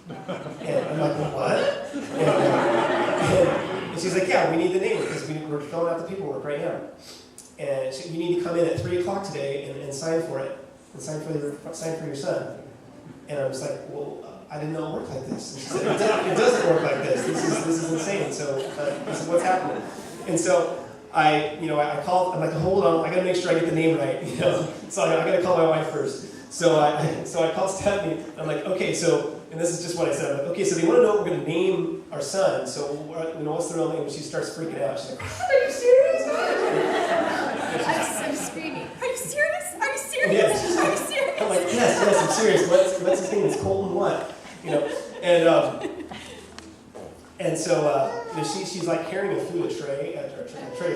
And I'm like, well, what? And she's like, yeah, we need the name because we're filling out the paperwork right now. And you need to come in at 3 o'clock today and sign for it, and sign for your son. And I was like, well, I didn't know it worked like this. And she said, it doesn't work like this. This is insane. So I said, what's happening? And so I called. I'm like, hold on, I got to make sure I get the name right. So I got to call my wife first. So I called Stephanie. I'm like, okay, so, and this is just what I said. I'm like, okay, so they want to know what we're going to name our son. So what's the real name? She starts freaking out. She's like, are you serious? I'm screaming. Are you serious? Are you serious? Yes. Are you serious? I'm like, yes, I'm serious. What's his name? It's Colton what? And so she's like carrying a tray of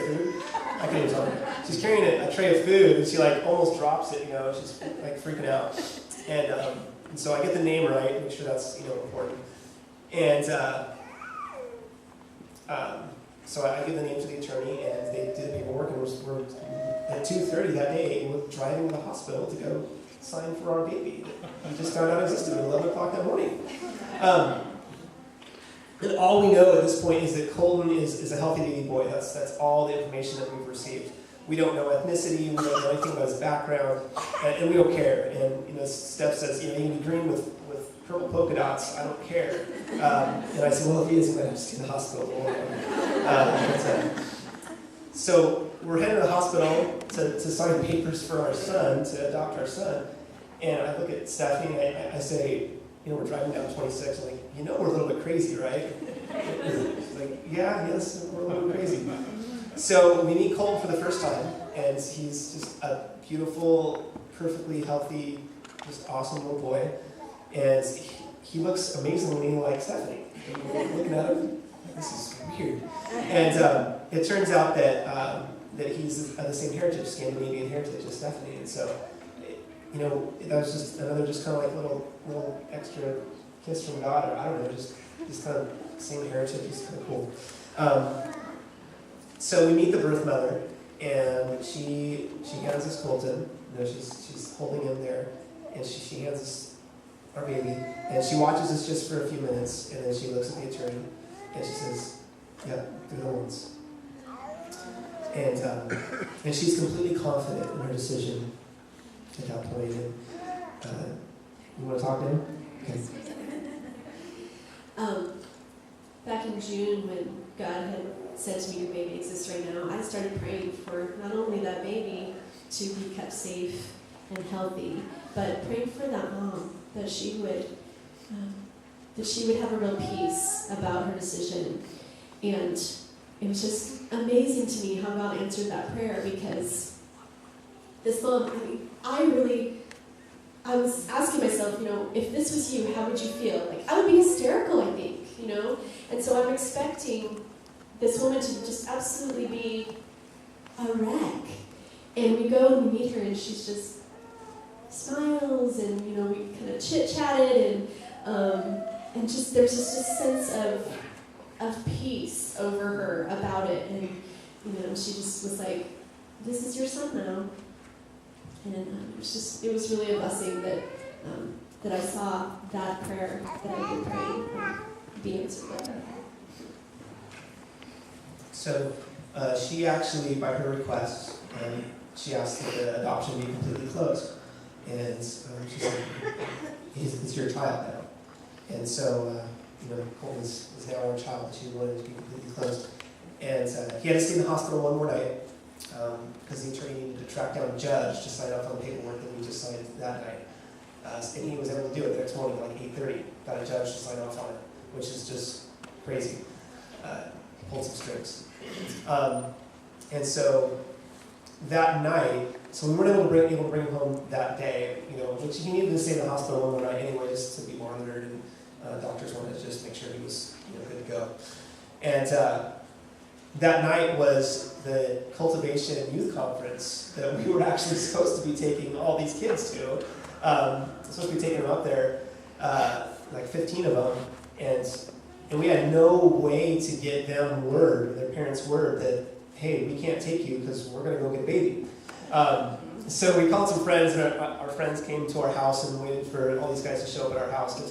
food. I can't even tell her. She's carrying a tray of food, and she like almost drops it. She's like freaking out. And so I get the name right, make sure that's important. And so I give the name to the attorney, and they did the paperwork, and we're at 2:30 that day, we're driving to the hospital to go sign for our baby that we just found out existed at 11 o'clock that morning. And all we know at this point is that Colton is a healthy baby boy. That's all the information that we've received. We don't know ethnicity, we don't know anything about his background, and we don't care. And Steph says, you can be green with purple polka dots, I don't care. And I said, well, if he is, I'm going to have to stay in the hospital. So we're heading to the hospital to sign papers for our son, to adopt our son. And I look at Stephanie and I say, we're driving down 26. I'm like, we're a little bit crazy, right? She's like, yes, we're a little bit crazy. So we meet Colton for the first time, and he's just a beautiful, perfectly healthy, just awesome little boy. And he looks amazingly like Stephanie. And we're looking at him, this is weird. And it turns out that he's of the same heritage, Scandinavian heritage as Stephanie. And so, that was just another kind of like little extra kiss from God, or I don't know, just kind of same heritage. It's kind of cool. So we meet the birth mother, and she hands us Colton. She's holding him there, and she hands us our baby, and she watches us just for a few minutes, and then she looks at the attorney, and she says, "Yeah, they're the ones." And she's completely confident in her decision at that point. And you want to talk to him? Okay. Back in June, when God had said to me, your baby exists right now, I started praying for not only that baby to be kept safe and healthy, but praying for that mom, that she would have a real peace about her decision. And it was just amazing to me how God answered that prayer, because this mom, I was asking myself, if this was you, how would you feel? I would be hysterical, I think, And so I'm expecting this woman to just absolutely be a wreck. And we go and we meet her, and she's just smiles, and, we kind of chit-chatted, and just there's just a sense of peace over her about it. And, she just was like, this is your son now. And it was really a blessing that I saw that prayer that I've been praying be answered by her. So she actually, by her request, she asked that the adoption be completely closed. And she said, it's your child now. And so, Colton is now our child. She wanted it to be completely closed. And he had to stay in the hospital one more night, because the attorney needed to track down a judge to sign off on the paperwork that we just signed that night. And he was able to do it the next morning, like 8:30, got a judge to sign off on it, which is just crazy. Pulled some strings. And so that night, so we weren't able to bring him home that day, which he needed to stay in the hospital one more night anyway, just to be monitored, and doctors wanted to just make sure he was good to go. And that night was the Cultivation Youth Conference that we were actually supposed to be taking all these kids to. Supposed to be taking them up there, like 15 of them, and we had no way to get them their parents' word that, hey, we can't take you because we're going to go get a baby. So we called some friends, and our friends came to our house and waited for all these guys to show up at our house to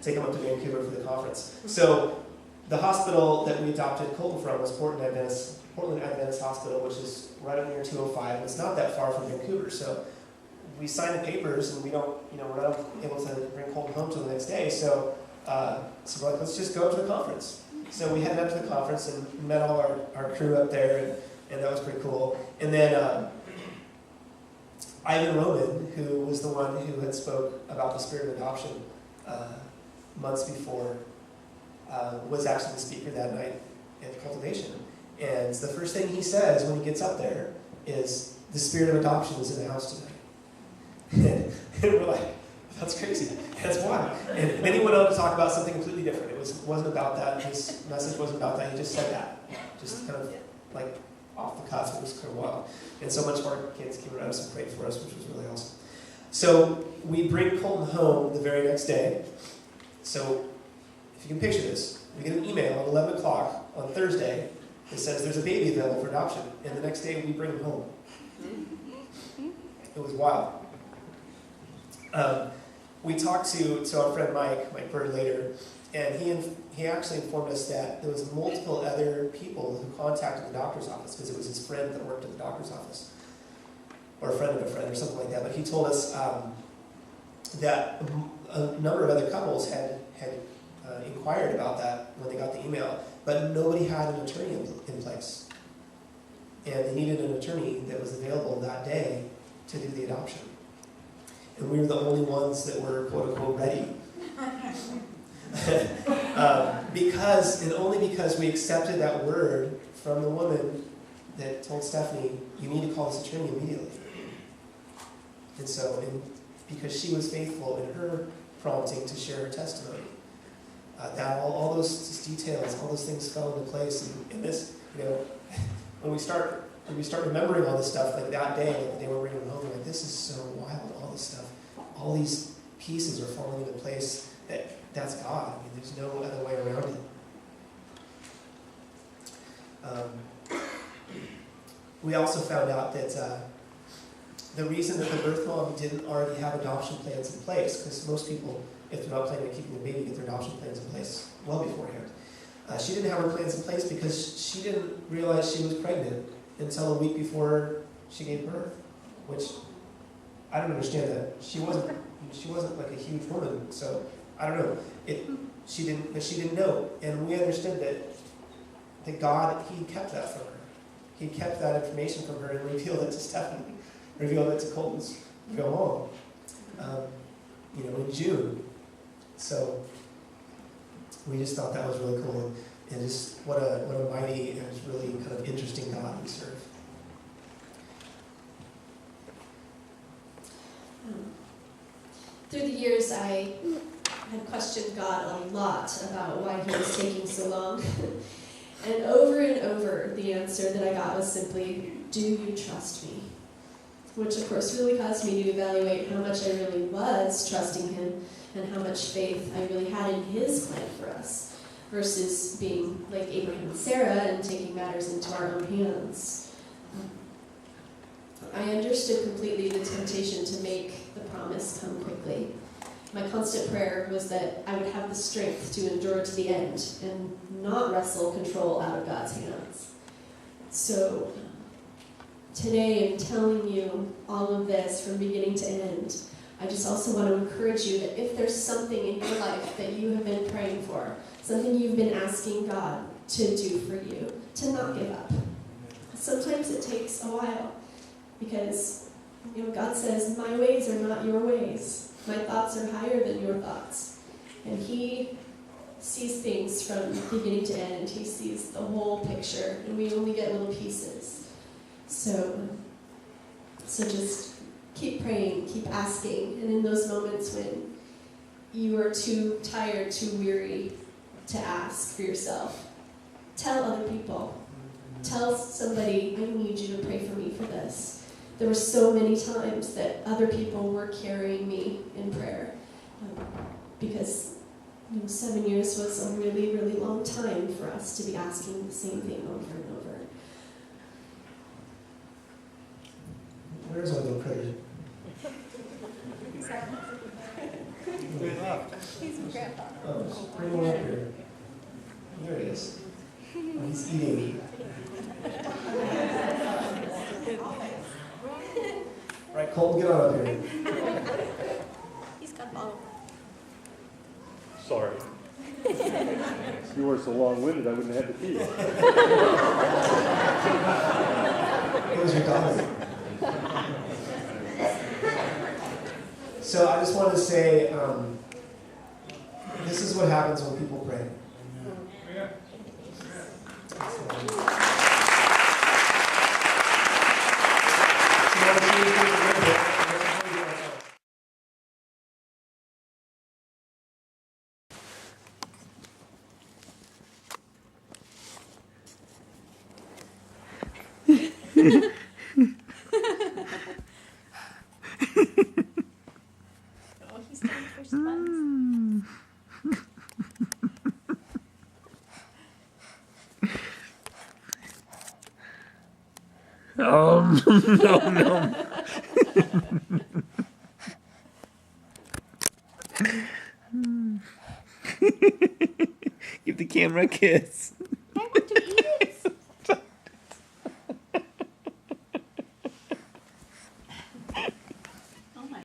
take them up to Vancouver for the conference. So the hospital that we adopted Colton from was Portland Adventist Hospital, which is right up near 205. It's not that far from Vancouver. So we signed the papers, and we're not able to bring Colton home till the next day. So we're like, let's just go to the conference. So we headed up to the conference and met all our crew up there, and that was pretty cool. And then Ivan Roman, who was the one who had spoke about the spirit of adoption months before, was actually the speaker that night at Cultivation. And the first thing he says when he gets up there is, the spirit of adoption is in the house tonight. And we're like, that's crazy. That's why. And then he went on to talk about something completely different. It wasn't about that. His message wasn't about that. He just said that. Just kind of like off the cuff. It was kind of wild. And so much of our kids came around us and prayed for us, which was really awesome. So we bring Colton home the very next day. So if you can picture this, we get an email at 11 o'clock on Thursday that says there's a baby available for adoption. And the next day we bring him home. It was wild. We talked to our friend Mike Bird later, and he actually informed us that there was multiple other people who contacted the doctor's office because it was his friend that worked at the doctor's office, or a friend of a friend or something like that. But he told us that a number of other couples had inquired about that when they got the email, but nobody had an attorney in place. And they needed an attorney that was available that day to do the adoption. And we were the only ones that were, quote unquote, ready. Only because we accepted that word from the woman that told Stephanie, you need to call this attorney immediately. And because she was faithful in her prompting to share her testimony, that all those details, all those things fell into place. And this, when we start remembering all this stuff, like that day, like the day we're bringing him home, like, this is so wild, all this stuff. All these pieces are falling into place. That's God. I mean, there's no other way around it. We also found out that the reason that the birth mom didn't already have adoption plans in place, because most people, if they're not planning on keeping the baby, get their adoption plans in place well beforehand. She didn't have her plans in place because she didn't realize she was pregnant until a week before she gave birth, which I don't understand that. She wasn't like a huge woman, so I don't know. She didn't know, and we understood that God, He kept that from her. He kept that information from her and revealed it to Stephanie, revealed it to Colton's mom, in June. So we just thought that was really cool, and just what a mighty and really kind of interesting God we serve. Through the years, I had questioned God a lot about why He was taking so long. And over, the answer that I got was simply, do you trust me? Which, of course, really caused me to evaluate how much I really was trusting Him and how much faith I really had in His plan for us, versus being like Abraham and Sarah and taking matters into our own hands. I understood completely the temptation to make the promise come quickly. My constant prayer was that I would have the strength to endure to the end and not wrestle control out of God's hands. So today, in telling you all of this from beginning to end, I just also want to encourage you that if there's something in your life that you have been praying for, something you've been asking God to do for you, to not give up. Sometimes it takes a while, because God says, my ways are not your ways. My thoughts are higher than your thoughts. And He sees things from beginning to end. He sees the whole picture, and we only get little pieces. So just keep praying, keep asking, and in those moments when you are too tired, too weary to ask for yourself, tell other people. Tell somebody, I need you to pray for me for this. There were so many times that other people were carrying me in prayer, because 7 years was a really, really long time for us to be asking the same thing over and over. Where's my little critter? He's grandpa. Oh, just bring him up here. There he is. Oh, he's eating. Right, Colton, get on up here. He's got a bottle. Sorry. If you were so long-winded, I wouldn't have to pee. It was your daughter. So I just want to say, this is what happens when people pray. Oh, he's trying to push the buttons. No. Give the camera a kiss. I want to